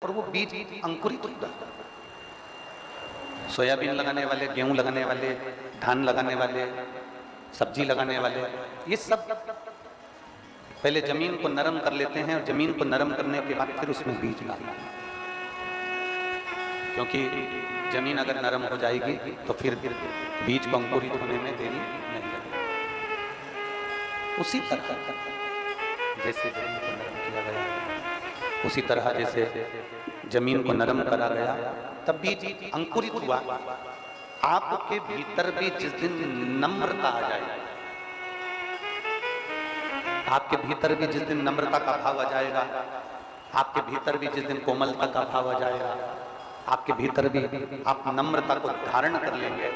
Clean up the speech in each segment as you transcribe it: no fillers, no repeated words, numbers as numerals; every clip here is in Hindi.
और वो बीज अंकुरित होता है। सोयाबीन लगाने वाले, गेहूं लगाने वाले, धान लगाने वाले, सब्जी लगाने वाले, ये सब पहले जमीन को नरम कर लेते हैं और जमीन को नरम करने के बाद फिर उसमें बीज डालते हैं, क्योंकि जमीन अगर नरम हो जाएगी तो फिर बीज को अंकुरित होने में देरी नहीं लगेगी। उसी तरह जैसे जमीन को नरम किया गया, उसी तरह जैसे जमीन को नरम करा गया, तब बीज अंकुरित हुआ। आपके भीतर भी जिस दिन नम्रता आ जाएगी, आपके भीतर भी जिस दिन नम्रता का भाव आ जाएगा, आपके भीतर भी जिस दिन कोमलता का भाव आ जाएगा, आपके भीतर भी आप नम्रता को धारण कर लेंगे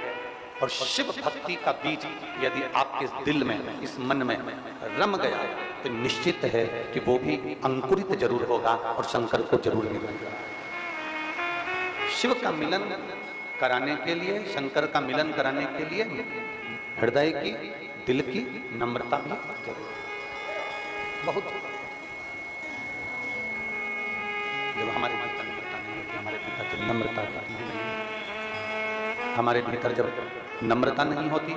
और शिव भक्ति का बीज यदि आपके दिल में, इस मन में रम गया तो निश्चित है कि वो भी अंकुरित जरूर होगा और शंकर को जरूर मिलेगा। शिव का मिलन कराने के लिए, शंकर का मिलन कराने के लिए हृदय की, दिल की नम्रता भी जरूर बहुत। जब हमारे भीतर नम्रता नहीं होती, हमारे भीतर जब नम्रता नहीं, हमारे भीतर जब नम्रता नहीं होती,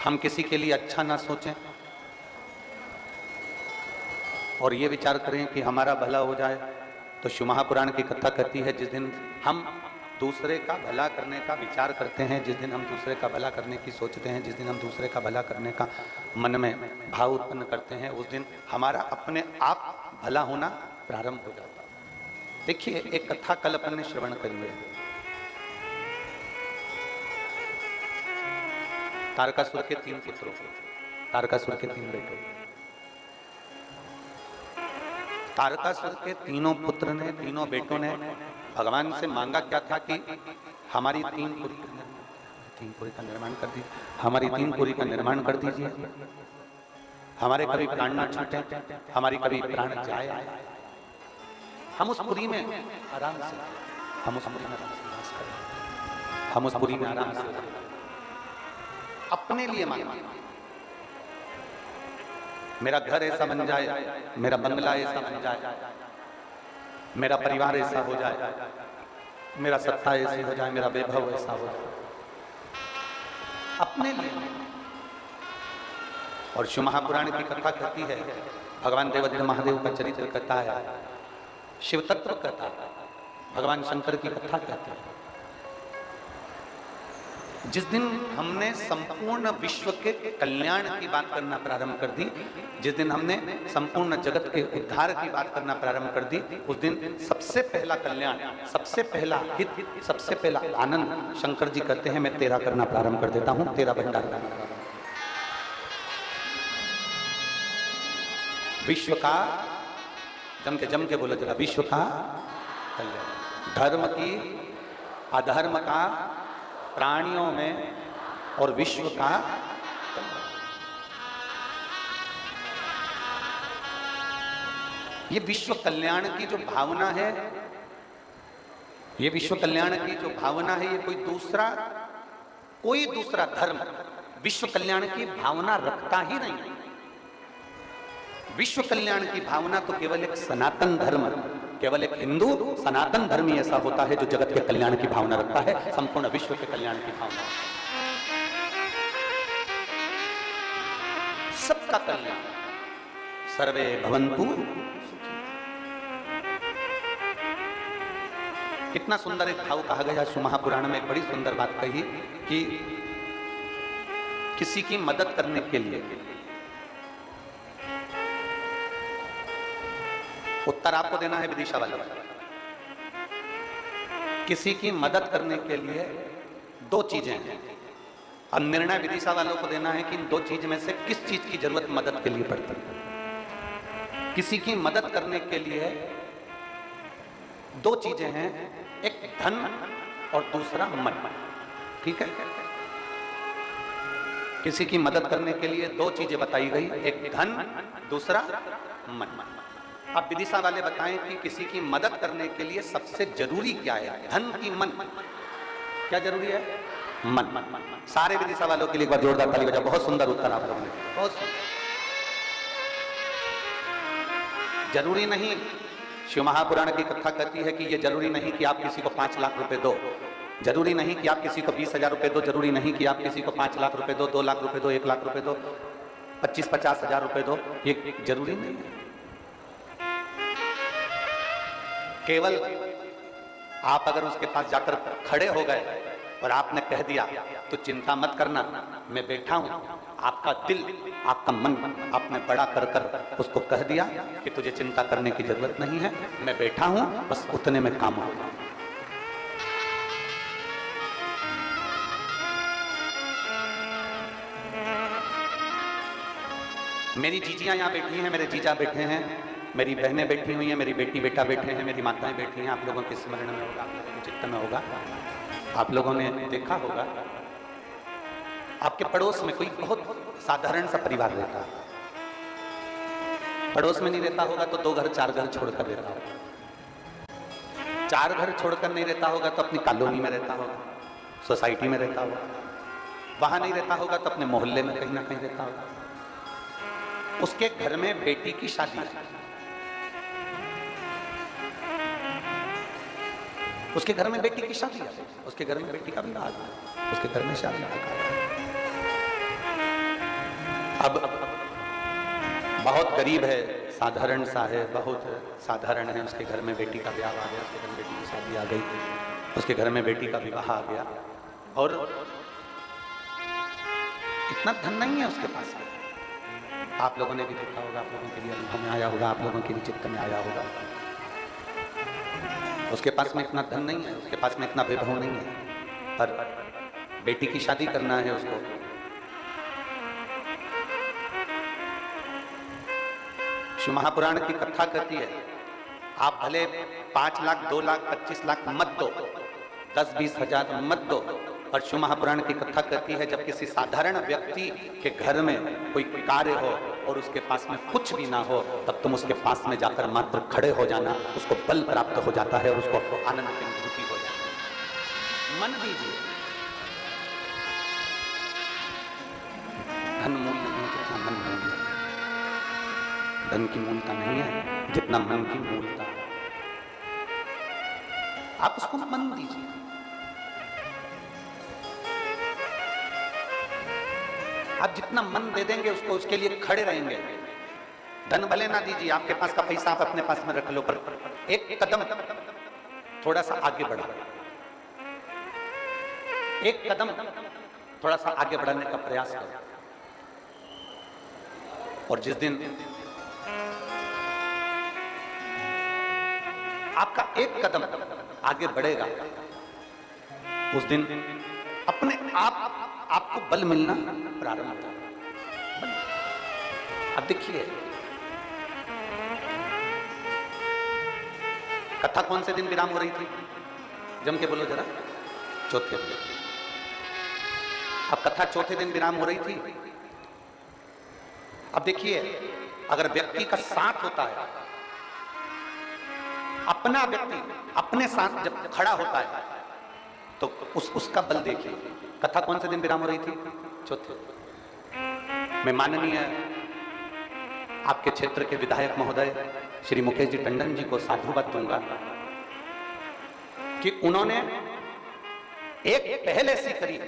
हम किसी के लिए अच्छा ना सोचें और ये विचार करें कि हमारा भला हो जाए, तो शिव महापुराण की कथा कहती है जिस दिन हम दूसरे का भला करने का विचार करते हैं, जिस दिन हम दूसरे का भला करने की सोचते हैं, जिस दिन हम दूसरे का भला करने का मन में भाव उत्पन्न करते हैं, उस दिन हमारा अपने आप भला होना प्रारंभ हो जाता है। देखिए, एक कथा कल अपन ने श्रवण करी है, तारकासुर के 3 पुत्रों, तारकासुर के 3 बेटों। तारकासुर के तीनों पुत्र ने, तीनों बेटों ने भगवान से मांगा क्या था कि हमारी 3 पुरी का निर्माण कर दीजिए, हमारी 3 पुरी का निर्माण कर दीजिए, हमारे कभी प्राण ना छूटे, हमारी कभी प्राण जाए, हम उस पुरी में आराम से, हम उस पुरी में वास करें, हम उस पुरी में आराम से अपने लिए मांगा, मेरा घर ऐसा बन जाए, मेरा बंगला ऐसा बन जाए, मेरा परिवार ऐसा हो जाए, मेरा सत्ता ऐसी हो जाए, मेरा वैभव ऐसा हो जाए, अपने लिए। और शिव महापुराण की कथा कहती है, भगवान देवदेव महादेव का चरित्र कहता है, शिव तत्व कहता है, भगवान शंकर की कथा कहती है। जिस दिन हमने संपूर्ण विश्व के कल्याण की बात करना प्रारंभ कर दी, जिस दिन हमने संपूर्ण जगत के उद्धार की बात करना प्रारंभ कर दी, उस दिन सबसे पहला कल्याण, सबसे पहला हित, सबसे पहला आनंद शंकर जी कहते हैं, मैं तेरा करना प्रारंभ कर देता हूं, तेरा भंडार करना। विश्व का जम के बोलो जरा, विश्व का कल्याण, धर्म की, अधर्म का, प्राणियों में और विश्व का। ये विश्व कल्याण की जो भावना है, ये विश्व कल्याण की जो भावना है, ये कोई दूसरा धर्म विश्व कल्याण की भावना रखता ही नहीं। विश्व कल्याण की भावना तो केवल एक सनातन धर्म, केवल एक हिंदू सनातन धर्म ही ऐसा होता है जो जगत के कल्याण की भावना रखता है, संपूर्ण विश्व के कल्याण की भावना, सबका कल्याण, सर्वे भवन्तु सुखी। कितना सुंदर एक भाव कहा गया शिव महापुराण में, एक बड़ी सुंदर बात कही कि किसी की मदद करने के लिए उत्तर आपको देना है विदिशा वाले, किसी की मदद करने के लिए 2 चीजें हैं, अब निर्णय विदिशा वालों को देना है कि इन 2 चीज में से किस चीज की जरूरत मदद के लिए पड़ती है। किसी की मदद करने के लिए 2 चीजें हैं, एक धन और दूसरा मन, ठीक है। किसी की मदद करने के लिए 2 चीजें बताई गई, एक धन, दूसरा मन। अब विदिशा वाले बताएं कि किसी की मदद करने के लिए सबसे जरूरी क्या है, धन की मन? क्या जरूरी है? मन। सारे विदिशा वालों के लिए एक बार जोरदार ताली बजाओ, बहुत सुंदर उत्तर आप लोगों ने, बहुत सुंदर। जरूरी नहीं, शिव महापुराण की कथा कहती है कि ये जरूरी नहीं कि आप किसी को 5 लाख रुपए दो, जरूरी नहीं कि आप किसी को 20,000 रुपए दो, जरूरी नहीं कि आप किसी को 5 लाख रुपए दो, 2 लाख रुपए दो, 1 लाख रुपए दो, 25-50 हजार रुपए दो, ये जरूरी नहीं है। केवल आप अगर उसके पास जाकर खड़े हो गए और आपने कह दिया तो चिंता मत करना, मैं बैठा हूं, आपका दिल, आपका मन आपने बड़ा कर कर उसको कह दिया कि तुझे चिंता करने की जरूरत नहीं है, मैं बैठा हूं, बस उतने में काम होगा। मेरी जीजियां यहाँ बैठी हैं, मेरे जीजा बैठे हैं, मेरी बहनें बैठी हुई हैं, मेरी बेटी बेटा बैठे हैं, मेरी माताएं बैठी हैं। आप लोगों के स्मरण में होगा, आप लोगों के चित्त में होगा, आप लोगों ने देखा होगा, आपके पड़ोस में कोई बहुत साधारण सा परिवार रहता है, पड़ोस में नहीं रहता होगा तो 2 घर 4 घर छोड़कर रहता होगा, 4 घर छोड़कर नहीं रहता होगा तो अपनी कॉलोनी में रहता होगा, सोसाइटी में रहता होगा, वहां नहीं रहता होगा तो अपने मोहल्ले में कहीं ना कहीं रहता होगा। उसके घर में बेटी की शादी है, उसके घर में बेटी की शादी है, उसके घर में बेटी का विवाह है, उसके घर में शादी है। अब बहुत गरीब है, साधारण सा है, बहुत साधारण है, उसके घर में बेटी का ब्याह आ गया, उसके घर में बेटी की शादी आ गई, उसके घर में बेटी का विवाह आ गया, और इतना धन नहीं है उसके पास। आप लोगों ने भी देखा होगा, आप लोगों के भी अनुभव में आया होगा, आप लोगों के भी चित्त में आया होगा, उसके पास में इतना धन नहीं है, उसके पास में इतना वैभव नहीं है, पर बेटी की शादी करना है उसको। शिव महापुराण की कथा कहती है, आप भले 5 लाख 2 लाख 25 लाख मत दो, 10-20 हजार मत दो, और शिव महापुराण की कथा कहती है जब किसी साधारण व्यक्ति के घर में कोई कार्य हो और उसके पास में कुछ भी ना हो, तब तुम उसके पास में जाकर मात्र खड़े हो जाना, उसको बल प्राप्त हो जाता है और उसको आनंद की अनुभूति हो जाती है। मन दीजिए, धन मूल्य नहीं जितना मन मूल्य, धन की मूलता नहीं है जितना मन की मूलता है। आप उसको मन दीजिए, आप जितना मन दे देंगे उसको, उसके लिए खड़े रहेंगे। धन भले ना दीजिए, आपके पास का पैसा आप अपने पास में रख लो, पर एक कदम थोड़ा सा आगे बढ़ा, एक कदम थोड़ा सा आगे बढ़ाने का प्रयास करो, और जिस दिन आपका एक कदम आगे बढ़ेगा, उस दिन अपने आप आपको बल मिलना प्रारंभ होगा। अब देखिए, कथा कौन से दिन विराम हो रही थी? जम के बोलो जरा। चौथे दिन। अब कथा चौथे दिन विराम हो रही थी। अब देखिए, अगर व्यक्ति का साथ होता है, अपना व्यक्ति अपने साथ जब खड़ा होता है, तो उसका बल देखिए। कथा कौन से दिन विराम हो रही थी? चौथे। मैं माननीय आपके क्षेत्र के विधायक महोदय श्री मुकेश जी टंडन जी को साधुवाद दूंगा कि उन्होंने एक पहल ऐसी करी,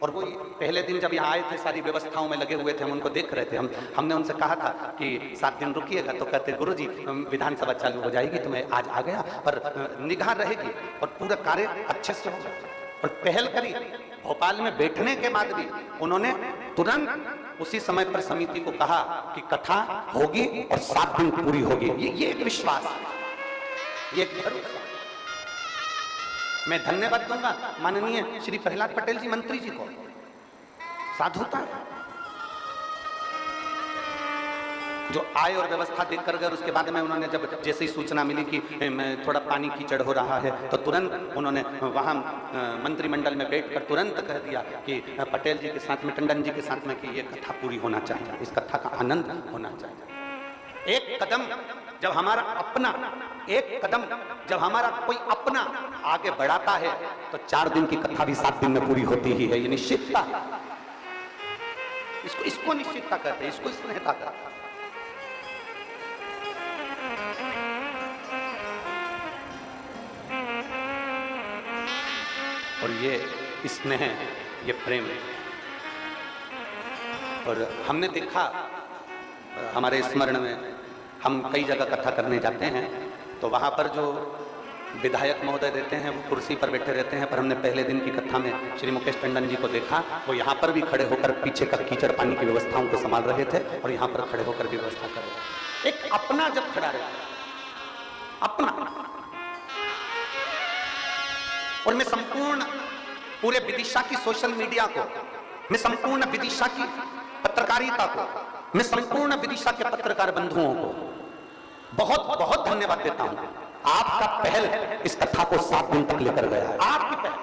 और वो पहले दिन जब यहाँ आए थे सारी व्यवस्थाओं में लगे हुए थे, हम उनको देख रहे थे, हमने उनसे कहा था कि 7 दिन रुकिएगा, तो कहते गुरुजी विधानसभा चालू हो जाएगी, तो मैं आज आ गया, पर निगाह रहेगी और पूरा कार्य अच्छे से होगा। और पहल करी, भोपाल में बैठने के बाद भी उन्होंने तुरंत उसी समय पर समिति को कहा कि कथा होगी और 7 दिन पूरी होगी। ये एक विश्वास, ये एक भरोसा। मैं धन्यवाद दूंगा माननीय श्री प्रहलाद पटेल जी मंत्री जी को, साधुता है जो आए और व्यवस्था देख कर गए। उसके बाद में उन्होंने जब जैसे ही सूचना मिली कि थोड़ा पानी कीचड़ हो रहा है, तो तुरंत उन्होंने वहाँ मंत्रिमंडल में बैठकर तुरंत कह दिया कि पटेल जी के साथ में, टंडन जी के साथ में, कि ये कथा पूरी होना चाहिए, इस कथा का आनंद होना चाहिए। एक कदम जब हमारा अपना, एक कदम जब हमारा कोई अपना आगे बढ़ाता है, तो 4 दिन की कथा भी 7 दिन में पूरी होती ही है। ये निश्चितता, इसको निश्चितता कहते हैं, इसको स्नेहता कहते हैं। और ये स्नेह, ये प्रेम। और हमने देखा हमारे स्मरण में, हम कई जगह कथा करने जाते हैं तो वहाँ पर जो विधायक महोदय रहते हैं वो कुर्सी पर बैठे रहते हैं, पर हमने पहले दिन की कथा में श्री मुकेश टंडन जी को देखा, वो यहाँ पर भी खड़े होकर पीछे का कीचड़ पानी की व्यवस्थाओं को संभाल रहे थे और यहाँ पर खड़े होकर भी व्यवस्था कर रहे थे। एक अपना जब खड़ा रहता, अपना। और मैं संपूर्ण पूरे विदिशा की सोशल मीडिया को, मैं संपूर्ण विदिशा की पत्रकारिता को, मैं संपूर्ण विदिशा के पत्रकार बंधुओं को बहुत बहुत धन्यवाद देता हूं। आपका पहल इस कथा को 7 दिन तक लेकर गया है, आपकी पहल।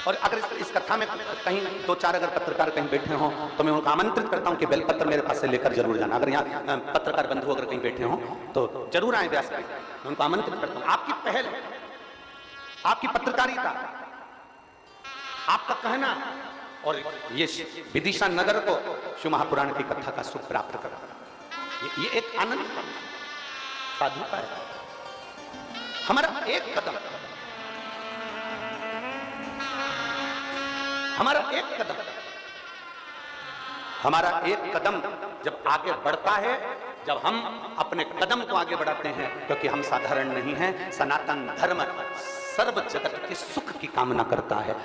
और अगर इस कथा में कहीं 2-4 अगर पत्रकार कहीं बैठे हों तो मैं उनको आमंत्रित करता हूं कि बेलपत्र मेरे पास से लेकर जरूर जाना। अगर यहाँ पत्रकार बंधु अगर कहीं बैठे हों तो जरूर आए व्यास पे, मैं उनको आमंत्रित करता हूं। आपकी पहल, आपकी पत्रकारिता, आपका कहना और ये विदिशा नगर को शिव महापुराण की कथा का सुख प्राप्त करना, ये एक आनंद का साधुता है। हमारा एक कदम, हमारा एक कदम जब आगे बढ़ता है, जब हम अपने कदम को आगे बढ़ाते हैं, क्योंकि हम साधारण नहीं हैं। सनातन धर्म सर्व जगत के सुख की कामना करता है।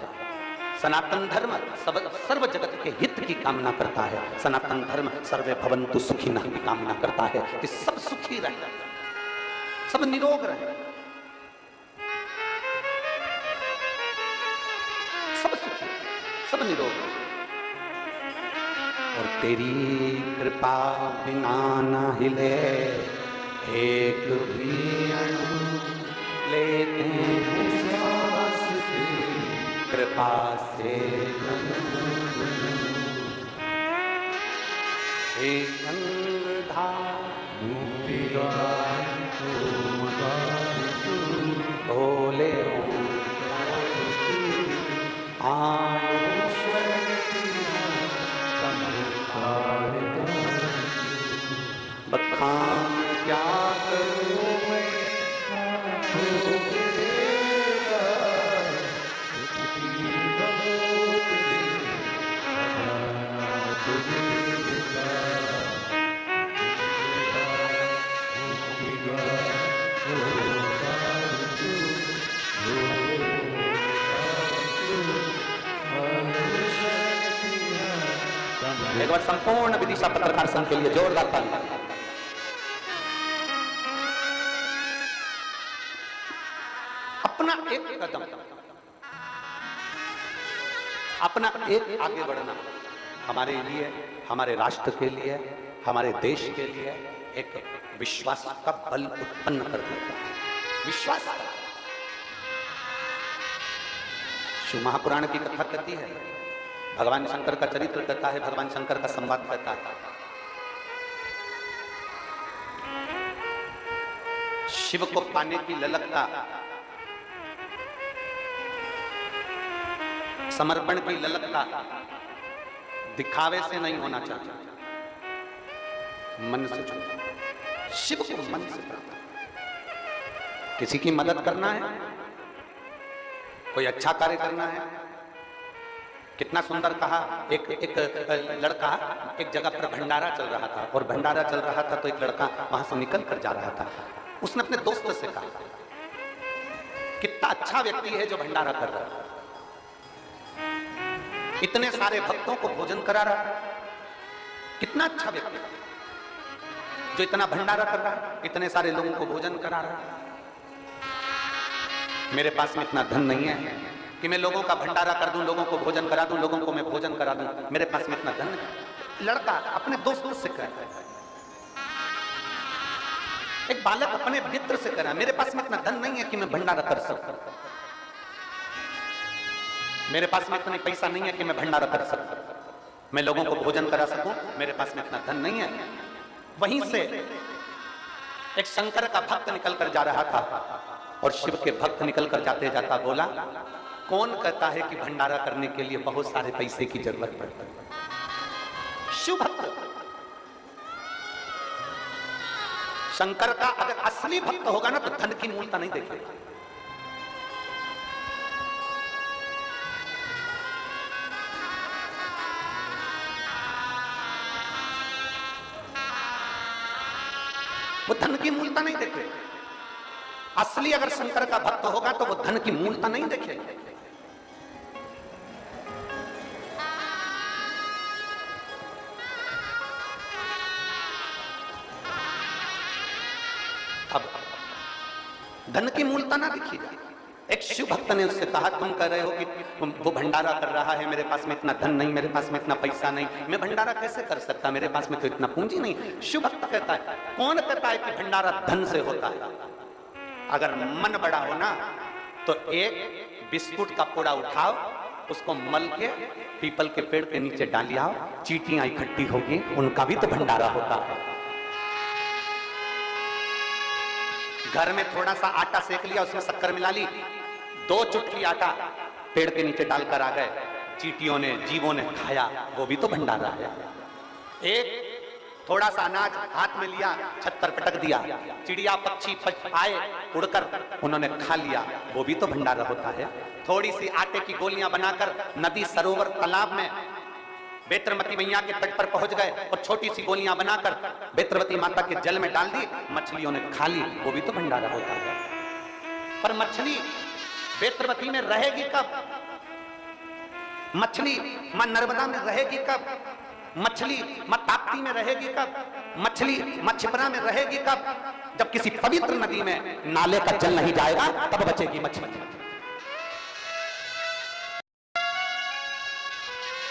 सनातन धर्म सर्व जगत के हित की कामना करता है। सनातन धर्म सर्वे भवन्तु सुखिनः की कामना करता है कि सब सुखी रहे, सब निरोग रहे, सब सुखी, सब निरोग। और तेरी कृपा बिना न हिले एक भी अणु, लेते हैं श्वास कृपा से बोले बखान क्या करूं मैं, एक बार संपूर्ण विदिशा पत्रकार संघ के लिए जोरदार ताली। अपना एक कदम, अपना एक आगे बढ़ना हमारे लिए, हमारे राष्ट्र के लिए, हमारे देश के लिए एक विश्वास का बल उत्पन्न कर देता है। विश्वास का शिव महापुराण की कथा कहती है, भगवान शंकर का चरित्र कहता है, भगवान शंकर का संवाद कहता है। शिव को पाने की ललकता, समर्पण की ललकता दिखावे से नहीं होना चाहिए, मन से जुड़ा। शिव को मन से प्राप्त। किसी की मदद करना है, कोई अच्छा कार्य करना है। कितना सुंदर कहा, एक लड़का एक जगह पर भंडारा चल रहा था, और भंडारा चल रहा था तो एक लड़का वहां से निकल कर जा रहा था। उसने अपने दोस्त से कहा, कितना अच्छा व्यक्ति है जो भंडारा कर रहा है, इतने सारे भक्तों को भोजन करा रहा है। कितना अच्छा व्यक्ति जो इतना भंडारा कर रहा है, इतने सारे लोगों को भोजन करा रहा है। मेरे पास में इतना धन नहीं है कि मैं लोगों का भंडारा कर दूं, लोगों को भोजन करा दूं, लोगों को मैं भोजन करा दूं। मेरे पास में इतना धन नहीं। लड़का अपने दोस्तों से कह रहा है, एक बालक अपने मित्र से कह रहा है, मेरे पास में इतना धन नहीं है कि मैं भंडारा कर सकूं, मेरे पास में इतना पैसा नहीं है कि मैं भंडारा कर सकूं, मैं लोगों को भोजन करा सकूं, मेरे पास में इतना धन नहीं है। वहीं से एक शंकर का भक्त निकल कर जा रहा था, और शिव के भक्त निकल कर जाते जाता बोला, कौन कहता है कि भंडारा करने के लिए बहुत सारे पैसे की जरूरत पड़ती है? शिव भक्त, शंकर का अगर असली भक्त होगा ना तो धन की मूलता नहीं देखेगा। वो धन की मूलता नहीं देखेगा। असली अगर शंकर का भक्त होगा तो वो धन की मूलता नहीं देखेगा। अब धन की मूलता ना दिखिएगा। एक शिव भक्त ने उससे कहा, तुम कह रहे हो कि वो भंडारा कर रहा है, मेरे पास में इतना धन नहीं, मेरे पास में इतना पैसा नहीं, मैं भंडारा कैसे कर सकता, मेरे पास में तो इतना पूंजी नहीं। शिव भक्त कहता है, कौन कहता है कि भंडारा धन से होता है? अगर मन बड़ा हो ना तो एक बिस्कुट का पोड़ा उठाओ, उसको मल के पीपल के पेड़ के नीचे डाल आओ, चींटियां इकट्ठी होगी, उनका भी तो भंडारा होता है। घर में थोड़ा सा आटा सेक लिया, उसमें शक्कर मिला ली, 2 चुटकी आटा पेड़ के नीचे डालकर आ गए, चींटियों ने, जीवों ने खाया, वो भी तो भंडारा है। एक थोड़ा सा अनाज हाथ में लिया, छत पर पटक दिया, चिड़िया पक्षी आए उड़कर, उन्होंने खा लिया, वो भी तो भंडारा होता है। थोड़ी सी आटे की गोलियां बनाकर नदी, सरोवर, तालाब में बेत्रवती मैया के तट पर पहुंच गए और छोटी सी गोलियां बनाकर बेत्रवती माता के जल में डाल दी, मछलियों ने खा ली, वो भी तो भंडारा होता है। पर मछली बेत्रवती में रहेगी कब? मछली मां नर्मदा में रहेगी कब? मछली मां ताप्ती में रहेगी कब? मछली मां छिपरा में रहेगी कब? जब किसी पवित्र नदी में नाले का जल नहीं जाएगा तब बचेगी मछली।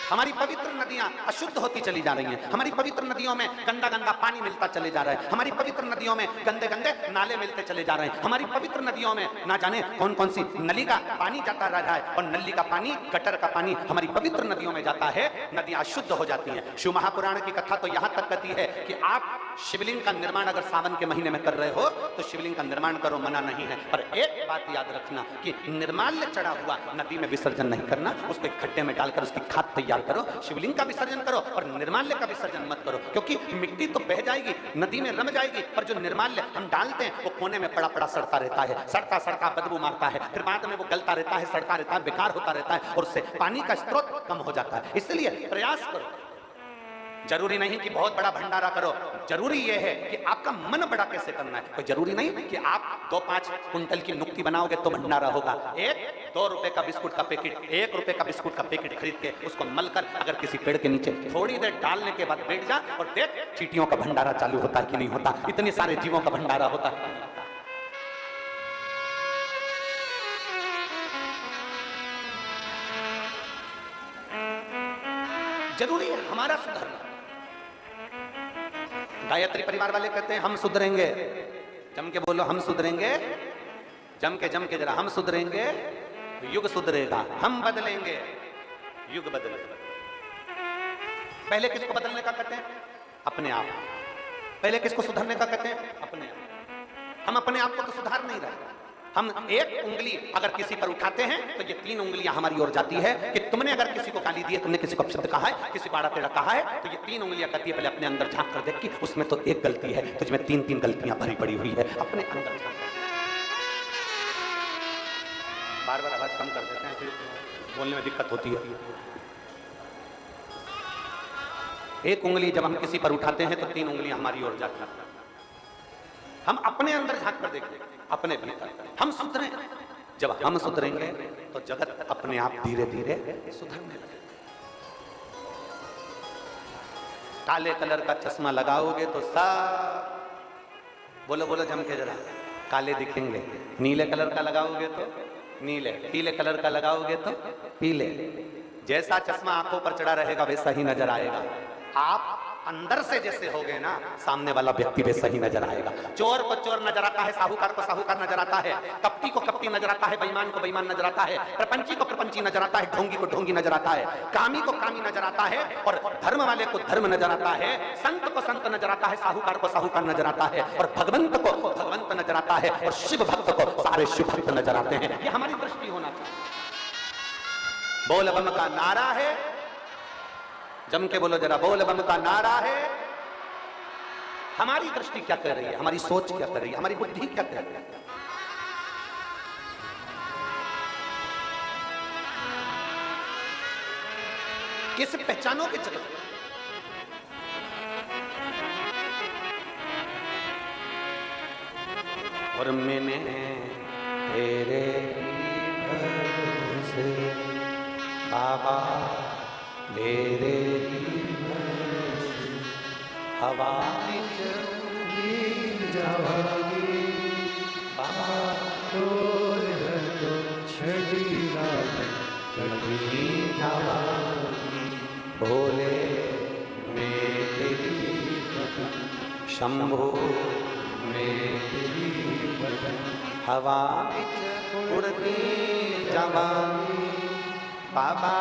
हमारी पवित्र नदियां अशुद्ध होती चली जा रही हैं। हमारी पवित्र नदियों में गंदा गंदा पानी मिलता चले जा रहा है। हमारी पवित्र नदियों में गंदे गंदे नाले मिलते चले जा रहे हैं। हमारी पवित्र नदियों में ना जाने कौन कौन सी नली का पानी जाता रह रहा है, और नली का पानी, गटर का पानी हमारी पवित्र नदियों में जाता है, नदियां अशुद्ध हो जाती हैं। शिव महापुराण की कथा तो यहां तक कहती है कि आप शिवलिंग का निर्माण अगर सावन के महीने में कर रहे हो तो शिवलिंग का निर्माण करो, मना नहीं है, पर एक बात याद रखना कि निर्माल्य चढ़ा हुआ नदी में विसर्जन नहीं करना, उसको एक खड्डे में डालकर उसकी खाद तैयार करो, शिवलिंग का विसर्जन करो और निर्माल्य का विसर्जन मत करो, क्योंकि मिट्टी तो बह जाएगी, नदी में रम जाएगी, पर जो निर्माल्य हम डालते हैं वो कोने में पड़ा पड़ा सड़ता रहता है, सड़ता सड़ता बदबू मारता है, फिर बाद में वो गलता रहता है, सड़ता रहता है, बेकार होता रहता है, और उससे पानी का स्रोत कम हो जाता है। इसलिए प्रयास करो, जरूरी नहीं कि बहुत बड़ा भंडारा करो, जरूरी यह है कि आपका मन बड़ा कैसे करना है। कोई जरूरी नहीं कि आप 2-5 कुंटल की नुक्ति बनाओगे तो भंडारा होगा। 1-2 रुपए का बिस्कुट का पैकेट, 1 रुपए का बिस्कुट का पैकेट खरीद के उसको मलकर अगर किसी पेड़ के नीचे थोड़ी देर डालने के बाद बैठ जा और देख चींटियों का भंडारा चालू होता है कि नहीं होता, इतने सारे जीवों का भंडारा होता है। जरूरी है हमारा सुधरना। गायत्री परिवार वाले कहते हैं हम सुधरेंगे, जम के बोलो हम सुधरेंगे, जम के जरा हम सुधरेंगे तो युग सुधरेगा, हम बदलेंगे युग बदलेगा। पहले किसको बदलने का कहते हैं? अपने आप। पहले किसको सुधरने का कहते हैं? अपने आप। हम अपने आप को तो सुधार नहीं रहे। हम एक उंगली अगर किसी पर उठाते हैं तो ये 3 उंगलियां हमारी ओर जाती है कि तुमने अगर किसी को गाली दी है, तुमने किसी को अपशब्द कहा है, किसी को आड़ा टेढ़ा कहा है, तो ये 3 उंगलियां कहती है पहले अपने अंदर झांक कर देख कि उसमें तो एक गलती है, तुझमें 3-3 गलतियां भरी पड़ी हुई है, अपने अंदर झांक। बार बार आवाज कम कर देते हैं, फिर बोलने में दिक्कत होती है। एक उंगली जब हम किसी पर उठाते हैं तो 3 उंगलियां हमारी ओर जाती है। हम अपने अंदर झांक कर देखते हैं, अपने भीतर हम सुधरें। जब हम सुधरेंगे तो जगत अपने आप धीरे धीरे सुधरने लगेगा। काले कलर का चश्मा लगाओगे तो सब बोलो बोलो जम के जरा काले दिखेंगे, नीले कलर का लगाओगे तो नीले, पीले कलर का लगाओगे तो पीले। जैसा चश्मा आंखों पर चढ़ा रहेगा वैसा ही नजर आएगा। आप अंदर से जैसे हो गए ना, सामने वाला व्यक्ति वैसा ही नजर आएगा। चोर को चोर नजर आता है, साहूकार को साहूकार नजर आता है, कपटी को कपटी नजर आता है, बेईमान को बेईमान नजर आता है, प्रपंची को प्रपंची नजर आता है, ढोंगी को ढोंगी नजर आता है, कामी को कामी नजर आता है, और धर्म वाले को धर्म नजर आता है, संत को संत नजर आता है, साहूकार को साहूकार नजर आता है, और भगवंत को भगवंत नजर आता है, और शिव भक्त को सारे शिव भक्त नजर आते हैं। ये हमारी दृष्टि होना चाहिए। बोल बम का नारा है, जम के बोलो जरा, बोल बम का नारा है, हमारी दृष्टि क्या कह रही है, हमारी सोच क्या कह रही है, हमारी बुद्धि क्या कह रही है। कैसे पहचानोगे जगत? और मैंने तेरे भरोसे बाबा, तेरे हवा बाबा भोले में तेरी शंभो में हवा उड़ती जवा बाबा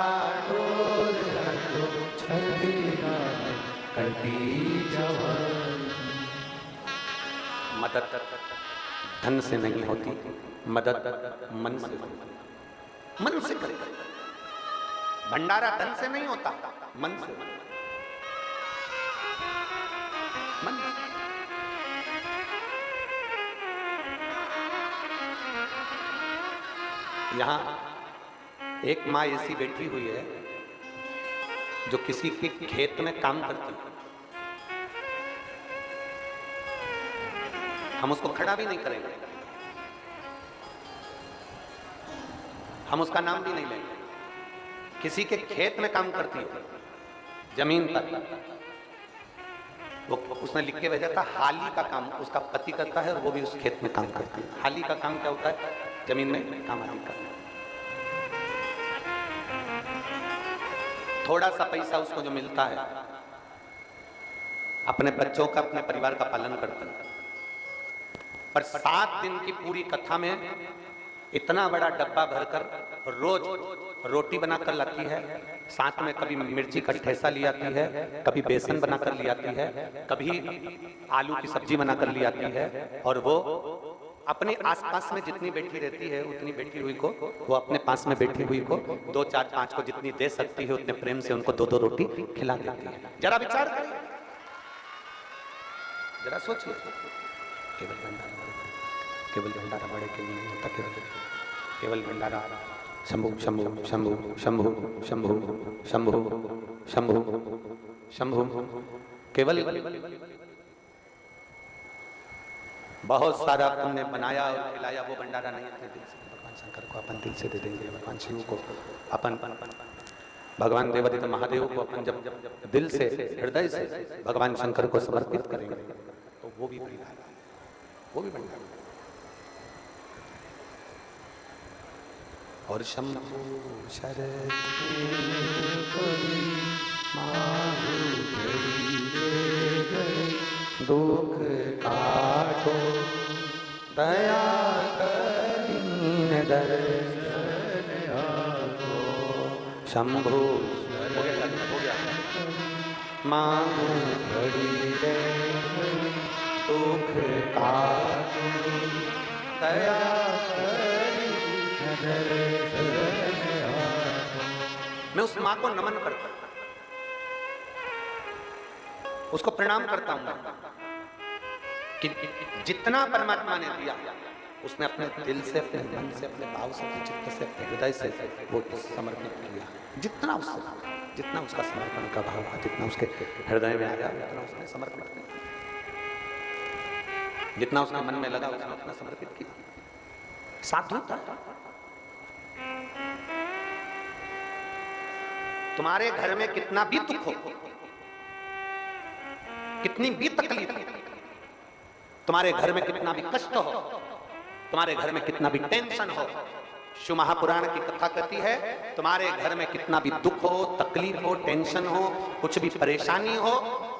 डोल मदद धन से नहीं होती, मदद मन से होती। मन से करे, भंडारा धन से नहीं होता, मन से। मन से। यहां एक माँ ऐसी बैठी हुई है जो किसी के खेत में काम करती है। हम उसको खड़ा भी नहीं करेंगे, हम उसका नाम भी नहीं लेंगे। किसी के खेत में काम करती है, जमीन पर। वो उसने लिख के भेजा था, हाली का काम उसका पति करता है और वो भी उस खेत में काम करती है। हाली का काम क्या होता है? जमीन में काम आदि करना। थोड़ा सा पैसा उसको जो मिलता है, अपने बच्चों का, अपने परिवार का पालन करता है। पर 7 दिन की पूरी कथा में इतना बड़ा डब्बा भरकर रोज रोटी बनाकर लाती है, साथ में कभी मिर्ची का ठेसा ले आती है, कभी बेसन बनाकर ले आती है, कभी आलू की सब्जी बनाकर ले आती है। और वो अपने आसपास में जितनी बैठी रहती है, उतनी बैठी हुई को, वो अपने पास में बैठी हुई को 2, 4, 5 को जितनी दे सकती है उतने प्रेम से उनको 2-2 रोटी खिला देती है। जरा विचार करिए, जरा सोचिए। केवल भंडारा बड़े के लिए नहीं होता, केवल भंडारा शंभु शंभु शंभु शंभु शंभु शंभु शंभु शंभु केवल बहुत सारा पुण्य बनाया और खिलाया, वो भंडारा नहीं अपने दिल से। भगवान शंकर को अपन दिल से दे देंगे, भगवान शिव को अपन, भगवान देवादित्य महादेव को अपन जब दिल से, हृदय से भगवान शंकर को समर्पित करेंगे तो वो भी भंडारा, वो भी भंडारा। और शंभु शरद दुख काटो दया करीन दर्शन आपो शंभु मांगू घड़ी रे दुख काटो दया मैं उस मां को नमन करता हूं, उसको प्रणाम करता हूं कि जितना परमात्मा ने दिया उसने अपने दिल से, अपने मन से, अपने भाव से, अपने चित्त से, अपने हृदय से वो समर्पित किया। जितना उसका समर्पण का भाव था, जितना उसके हृदय में आया, उतना उसने समर्पित किया। जितना उसके मन में लगा उसने उतना समर्पित किया। साधु था। तुम्हारे घर में कितना भी दुख हो, कितनी भी तकलीफ हो, तुम्हारे घर में कितना भी कष्ट हो, तुम्हारे घर में कितना भी टेंशन हो, शिव महापुराण की कथा कहती है तुम्हारे घर में कितना भी दुख हो, तकलीफ हो, टेंशन हो, कुछ भी परेशानी हो,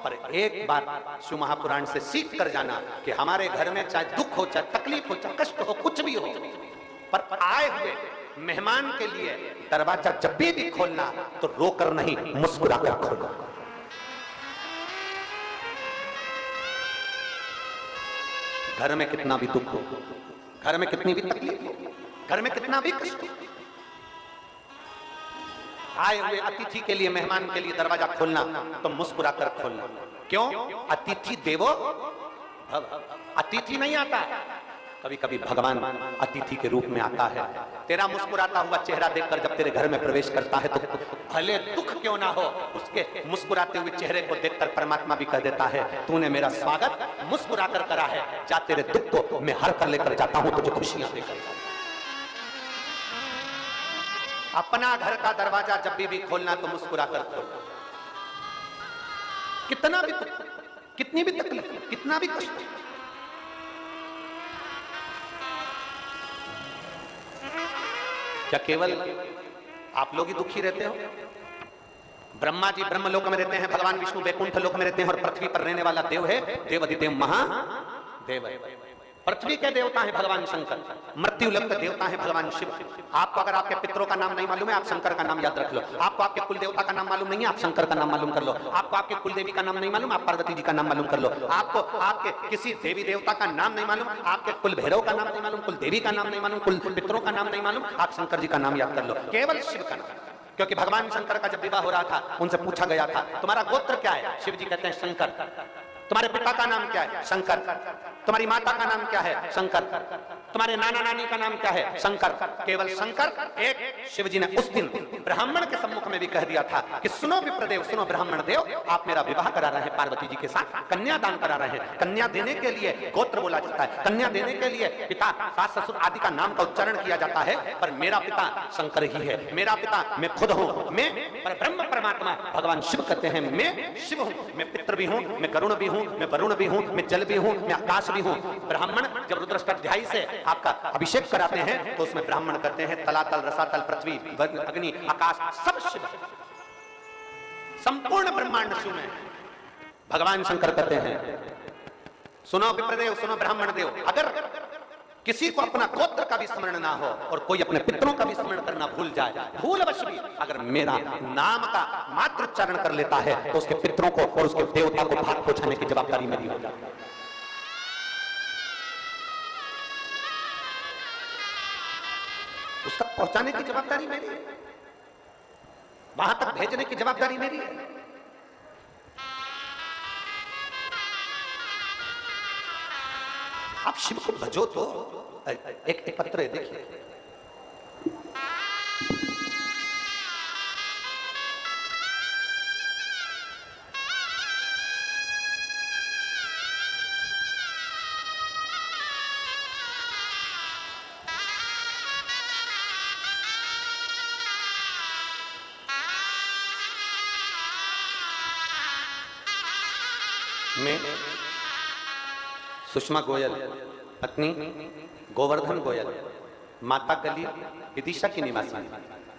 पर एक बार शिव महापुराण से सीख कर जाना कि हमारे घर में चाहे दुख हो, चाहे तकलीफ हो, चाहे कष्ट हो, कुछ भी हो, पर आए हुए मेहमान के लिए दरवाजा जब भी खोलना तो रोकर नहीं, मुस्कुराकर खोलना। घर में कितना भी दुख हो, घर में कितनी भी तकलीफ हो, घर में कितना भी कष्ट हो, आए हुए अतिथि के लिए, मेहमान के लिए दरवाजा खोलना तो मुस्कुराकर खोलना। क्यों? अतिथि देवो भव। अतिथि नहीं आता, कभी कभी भगवान अतिथि के रूप में आता है। तेरा मुस्कुराता हुआ चेहरा देखकर जब तेरे घर में प्रवेश करता है तो भले दुख क्यों ना हो, उसके मुस्कुराते हुए चेहरे को देखकर परमात्मा भी कह देता है तूने मेरा स्वागत मुस्कुराकर करा है, जा तेरे दुख को मैं हर कर लेकर जाता हूं तुझे खुशियां देकर। अपना घर का दरवाजा जब भी खोलना तो मुस्कुराकर खोलना। कितना भी कितनी भी तकलीफ, कितना भी कष्ट, क्या केवल आप लोग ही दुखी रहते हो? ब्रह्मा जी ब्रह्मलोक में रहते हैं, भगवान विष्णु वैकुंठ लोक में रहते हैं, और पृथ्वी पर रहने वाला देव है देवाधिदेव महादेव। पृथ्वी के देवता है भगवान शंकर, मृत्यु लोक के देवता है भगवान शिव। आपको अगर आपके पितरों का नाम नहीं मालूम है, आप शंकर का नाम याद रख लो। आपको आपके कुल देवता का नाम मालूम नहीं है, आप शंकर का नाम मालूम कर लो। आपको आपके कुल देवी का नाम नहीं मालूम, आप पार्वती जी का नाम मालूम कर लो। आपको आपके किसी देवी देवता का नाम नहीं मालूम, आपके कुल भैरव का नाम नहीं मालूम, कुल देवी का नाम नहीं मालूम, कुल पितरों का नाम नहीं मालूम, आप शंकर जी का नाम याद कर लो, केवल शिव का नाम। क्योंकि भगवान शंकर का जब विवाह हो रहा था उनसे पूछा गया था तुम्हारा गोत्र क्या है? शिव जी कहते हैं शंकर। तुम्हारे पिता का नाम क्या है? शंकर। तुम्हारी माता का नाम क्या है? शंकर। तुम्हारे नाना नानी का नाम क्या है? शंकर। केवल शंकर एक। शिव जी ने उस दिन ब्राह्मण के सम्मुख में भी कह दिया था कि सुनो विप्रदेव, सुनो ब्राह्मण देव, आप मेरा विवाह करा रहे हैं पार्वती जी के साथ, कन्या दान करा रहे हैं। कन्या देने के लिए गोत्र बोला जाता है, कन्या देने के लिए पिता सास ससुर आदि का नाम का उच्चारण किया जाता है, पर मेरा पिता शंकर ही है। मेरा पिता मैं खुद हूं, मैं पर ब्रह्म परमात्मा भगवान शिव कहते हैं मैं शिव हूं, मैं पितृ भी हूं, मैं गरुण भी हूं, मैं वरुण भी हूं, मैं जल भी हूं, मैं आकाश भी हूं। ब्राह्मण जब रुद्राष्टाध्यायी से आपका अभिषेक कराते हैं तो उसमें ब्राह्मण कहते हैं तलातल रसातल पृथ्वी अग्नि आकाश सब शिव, संपूर्ण ब्रह्मांड शिव में। भगवान शंकर कहते हैं सुनो विप्रदेव, सुनो ब्राह्मण देव, अगर किसी को अपना गोत्र का भी स्मरण ना हो और कोई अपने पितरों का भी स्मरण करना भूल जाए, भूलवश भी अगर मेरा नाम का मात्र उच्चारण कर लेता है तो उसके पितरों को और उसके देवता को भाग पहुंचाने की जवाबदारी मेरी हो जाती है। उस तक पहुंचाने की जवाबदारी मेरी है, वहां तक भेजने की जवाबदारी मेरी है। आप शिव को भजो तो। एक पत्र है देखिए, मैं सुषमा गोयल पत्नी गोवर्धन गोयल माता गली विदिशा की निवासी,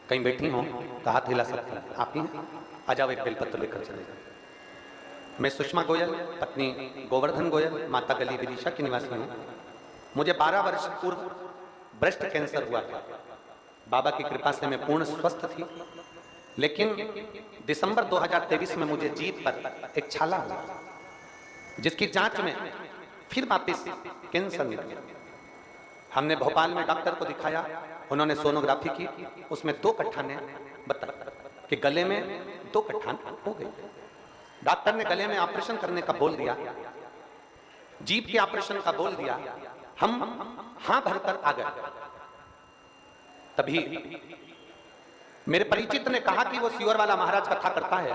कहीं बैठी हो तो हाथ हिला सकती हैं आप ही, आ जाओ एक बेलपत्र लेकर चले जाओ। मैं सुषमा गोयल पत्नी गोवर्धन गोयल माता गली विदिशा की निवासी हूँ। मुझे 12 वर्ष पूर्व ब्रेस्ट कैंसर हुआ था। बाबा की कृपा से मैं पूर्ण स्वस्थ थी, लेकिन दिसंबर 2023 में मुझे जीभ पर एक छाला हुआ जिसकी जांच में फिर वापिस कैंसर निकल गया। हमने भोपाल में डॉक्टर को दिखाया, उन्होंने सोनोग्राफी की, उसमें 2 कट्ठा ने बताया कि गले में 2 कट्ठा हो गई। डॉक्टर ने गले में ऑपरेशन करने का बोल दिया, जीभ के ऑपरेशन का बोल दिया। हम हां भरकर आ गए। तभी मेरे परिचित ने कहा कि वो सियोर वाला महाराज कथा करता है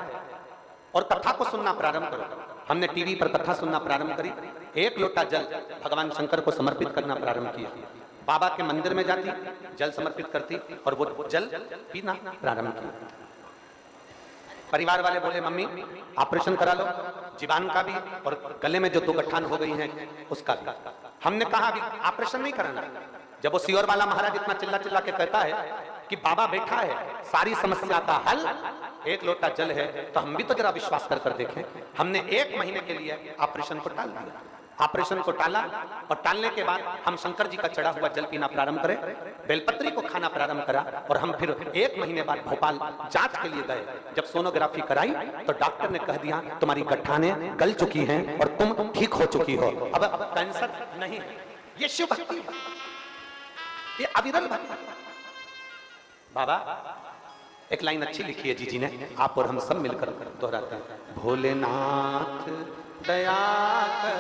और कथा को सुनना प्रारंभ करो। हमने टीवी पर कथा सुनना प्रारंभ करी। 1 लोटा जल भगवान शंकर को समर्पित करना प्रारंभ किया। बाबा के मंदिर में जाती, जल समर्पित करती और वो जल पीना प्रारंभ किया। परिवार वाले बोले मम्मी ऑपरेशन करा लो, जीवाणु का भी और गले में जो 2 गट्ठान हो गई हैं उसका भी। हमने कहा अभी ऑपरेशन नहीं कराना। जब वो सियोर वाला महाराज इतना चिल्ला चिल्ला के कहता है कि बाबा बैठा है, सारी समस्या का हल 1 लोटा जल है, तो हम भी तो जरा विश्वास कर कर देखें। हमने 1 महीने के लिए ऑपरेशन को टाल दिया। ऑपरेशन को टाला और टालने के बाद हम शंकर जी का चढ़ा हुआ जल पीना प्रारंभ करें, बेलपत्री को खाना प्रारंभ करा और हम फिर 1 महीने बाद भोपाल जांच के लिए गए। जब सोनोग्राफी कराई तो डॉक्टर ने कह दिया तुम्हारी गट्ठानें गल चुकी हैं और तुम ठीक हो चुकी हो, अब कैंसर नहीं है। ये शिव भक्ति, ये अविरल भक्ति। बाबा एक लाइन अच्छी लिखी है जी ने, आप और हम सब मिलकर दोहराते हैं। भोलेनाथ दया कर